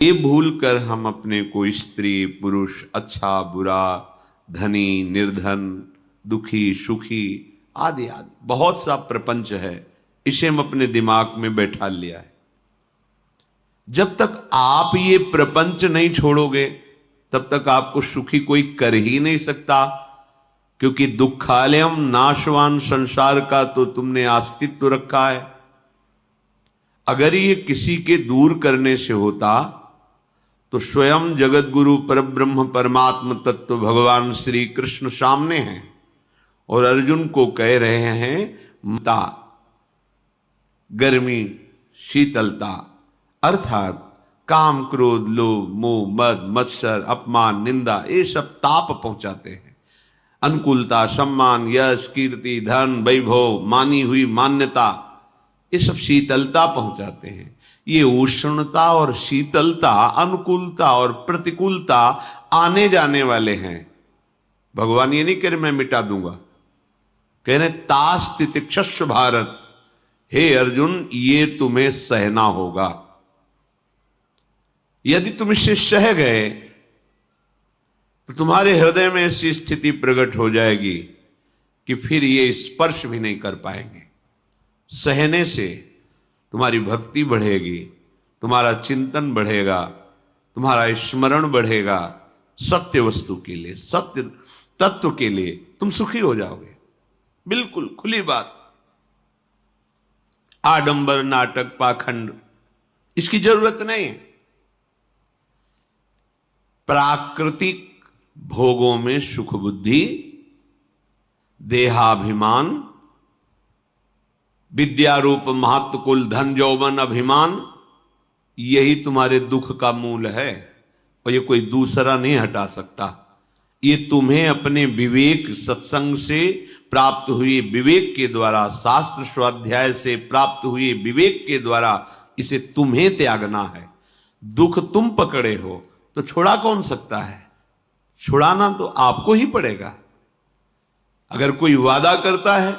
ये भूल कर हम अपने को स्त्री पुरुष, अच्छा बुरा, धनी निर्धन, दुखी सुखी आदि आदि बहुत सा प्रपंच है, इसे हम अपने दिमाग में बैठा लिया है। जब तक आप ये प्रपंच नहीं छोड़ोगे तब तक आपको सुखी कोई कर ही नहीं सकता, क्योंकि दुखालयम नाशवान संसार का तो तुमने अस्तित्व रखा है। अगर ये किसी के दूर करने से होता तो स्वयं जगत गुरु परब्रह्म परमात्म तत्व भगवान श्री कृष्ण सामने हैं और अर्जुन को कह रहे हैं मता, गर्मी शीतलता अर्थात काम क्रोध लोभ मोह मद मत्सर अपमान निंदा ये सब ताप पहुंचाते हैं। अनुकूलता सम्मान यश कीर्ति धन वैभव मानी हुई मान्यता ये सब शीतलता पहुंचाते हैं। ये उष्णता और शीतलता अनुकूलता और प्रतिकूलता आने जाने वाले हैं। भगवान ये नहीं कह रहे मैं मिटा दूंगा, कह रहे तास तितिक्षस्व भारत, हे अर्जुन ये तुम्हें सहना होगा। यदि तुम इसे सह गए तो तुम्हारे हृदय में ऐसी स्थिति प्रकट हो जाएगी कि फिर ये स्पर्श भी नहीं कर पाएंगे। सहने से तुम्हारी भक्ति बढ़ेगी, तुम्हारा चिंतन बढ़ेगा, तुम्हारा स्मरण बढ़ेगा, सत्य वस्तु के लिए सत्य तत्व के लिए तुम सुखी हो जाओगे। बिल्कुल खुली बात। आडंबर नाटक पाखंड इसकी जरूरत नहीं है। प्राकृतिक भोगों में सुख बुद्धि, देहाभिमान, विद्यारूप महत्व कुल धन यौवन अभिमान, यही तुम्हारे दुख का मूल है और ये कोई दूसरा नहीं हटा सकता। ये तुम्हें अपने विवेक सत्संग से प्राप्त हुए विवेक के द्वारा, शास्त्र स्वाध्याय से प्राप्त हुए विवेक के द्वारा इसे तुम्हें त्यागना है। दुख तुम पकड़े हो तो छुड़ा कौन सकता है? छुड़ाना तो आपको ही पड़ेगा। अगर कोई वादा करता है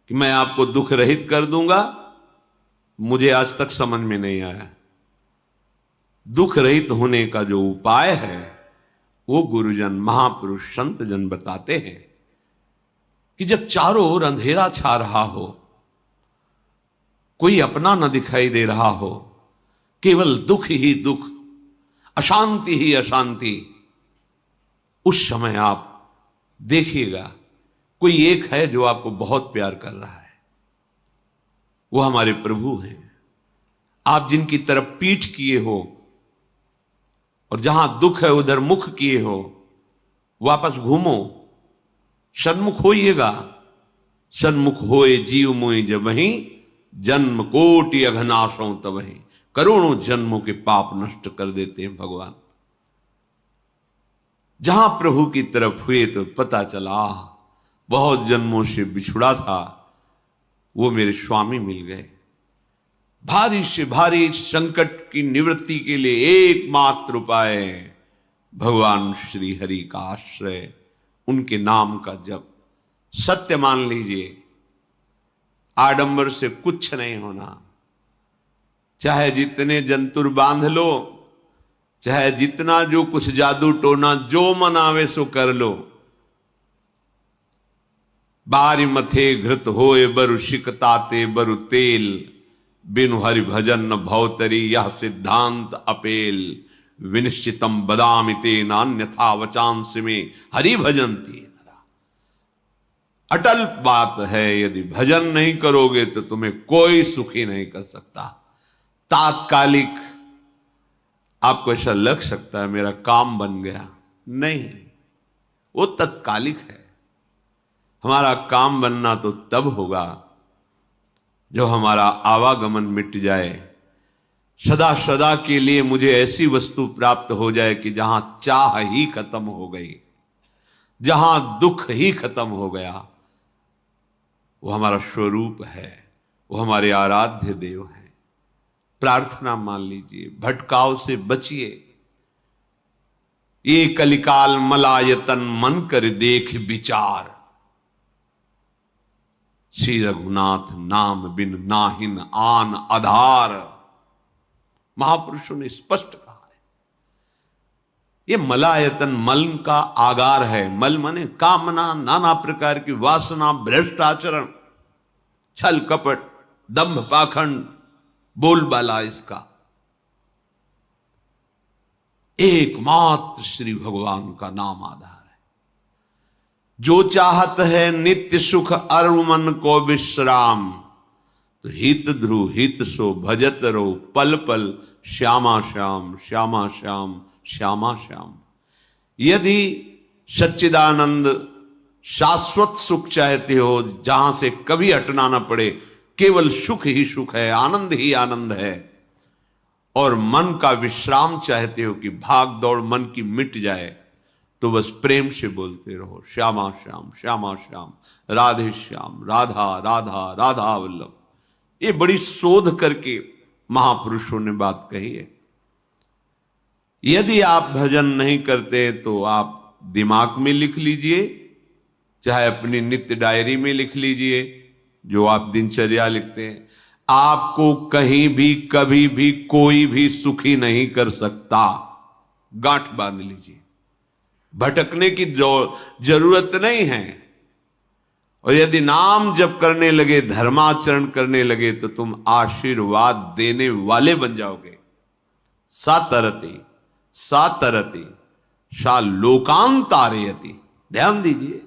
कि मैं आपको दुख रहित कर दूंगा, मुझे आज तक समझ में नहीं आया। दुख रहित होने का जो उपाय है वो गुरुजन महापुरुष संत जन बताते हैं कि जब चारों ओर अंधेरा छा रहा हो, कोई अपना न दिखाई दे रहा हो, केवल दुख ही दुख, अशांति ही अशांति, उस समय आप देखिएगा कोई एक है जो आपको बहुत प्यार कर रहा है। वो हमारे प्रभु हैं। आप जिनकी तरफ पीठ किए हो और जहां दुख है उधर मुख किए हो, वापस घूमो, सन्मुख होइएगा। सन्मुख होए जीव मोए जब वहीं, जन्म कोटि अघनाशों तब वहीं। करोड़ों जन्मों के पाप नष्ट कर देते हैं भगवान। जहां प्रभु की तरफ हुए तो पता चला बहुत जन्मों से बिछुड़ा था, वो मेरे स्वामी मिल गए। भारी से भारी संकट की निवृत्ति के लिए एकमात्र उपाय भगवान श्री हरि का आश्रय, उनके नाम का जप। सत्य मान लीजिए, आडंबर से कुछ नहीं होना। चाहे जितने जंतुर बांध लो, चाहे जितना जो कुछ जादू टोना जो मनावे सो कर लो, बारी मथे घृत होए बरु शिकताते बरु तेल, बिनु हरि भजन न भवतरी यह सिद्धांत अपेल। विनिश्चितम बदामिते नान्यथा वचांस में हरि भजंती। अटल बात है, यदि भजन नहीं करोगे तो तुम्हें कोई सुखी नहीं कर सकता। तात्कालिक आपको ऐसा लग सकता है मेरा काम बन गया, नहीं, वो तत्कालिक है। हमारा काम बनना तो तब होगा जब हमारा आवागमन मिट जाए, सदा सदा के लिए मुझे ऐसी वस्तु प्राप्त हो जाए कि जहां चाह ही खत्म हो गई, जहां दुख ही खत्म हो गया। वो हमारा स्वरूप है, वो हमारे आराध्य देव हैं। प्रार्थना मान लीजिए, भटकाव से बचिए। ये कलिकाल मलायतन मन कर देख विचार, श्री रघुनाथ नाम बिन नाहिन आन आधार। महापुरुषों ने स्पष्ट कहा है। ये मलायतन मल का आगार है। मल माने कामना, नाना प्रकार की वासना, भ्रष्ट आचरण, छल कपट, दंभ पाखंड, बोलबाला, इसका एकमात्र श्री भगवान का नाम आधार है। जो चाहत है नित्य सुख अरु मन को विश्राम, तो हित ध्रुव हित सो भजत रो पल पल श्यामा श्याम श्यामा श्याम श्यामा श्याम। यदि सच्चिदानंद शाश्वत सुख चाहते हो, जहां से कभी हटना ना पड़े, केवल सुख ही सुख है, आनंद ही आनंद है, और मन का विश्राम चाहते हो कि भाग दौड़ मन की मिट जाए, तो बस प्रेम से बोलते रहो श्यामा श्याम श्यामा श्याम, राधे श्याम, राधा राधा राधा वल्लभ। ये बड़ी शोध करके महापुरुषों ने बात कही है। यदि आप भजन नहीं करते तो आप दिमाग में लिख लीजिए, चाहे अपनी नित्य डायरी में लिख लीजिए, जो आप दिनचर्या लिखते हैं। आपको कहीं भी कभी भी कोई भी सुखी नहीं कर सकता। गांठ बांध लीजिए, भटकने की जरूरत नहीं है। और यदि नाम जप करने लगे, धर्माचरण करने लगे, तो तुम आशीर्वाद देने वाले बन जाओगे। सातरति सातरति सा लोकांतारयति। ध्यान दीजिए,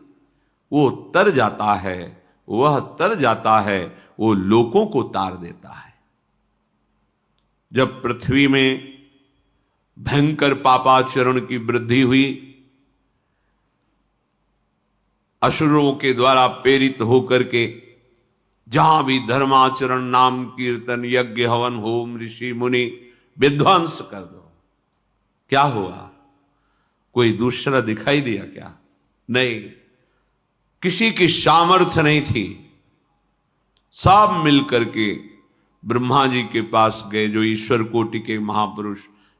वो तर जाता है, वह तर जाता है, वो लोकों को तार देता है। जब पृथ्वी में भयंकर पापाचरण की वृद्धि हुई, असुरों के द्वारा प्रेरित होकर के जहां भी धर्माचरण, नाम कीर्तन, यज्ञ, हवन, होम, ऋषि मुनि विध्वंस कर दो, क्या हुआ? कोई दूसरा दिखाई दिया क्या? नहीं, किसी की सामर्थ्य नहीं थी। सब मिलकर के ब्रह्मा जी के पास गए, जो ईश्वर कोटि के महापुरुष,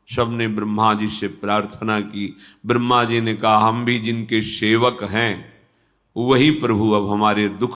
सबने ब्रह्मा जी से प्रार्थना की। ब्रह्मा जी ने कहा, हम भी जिनके सेवक हैं, वही प्रभु अब हमारे दुख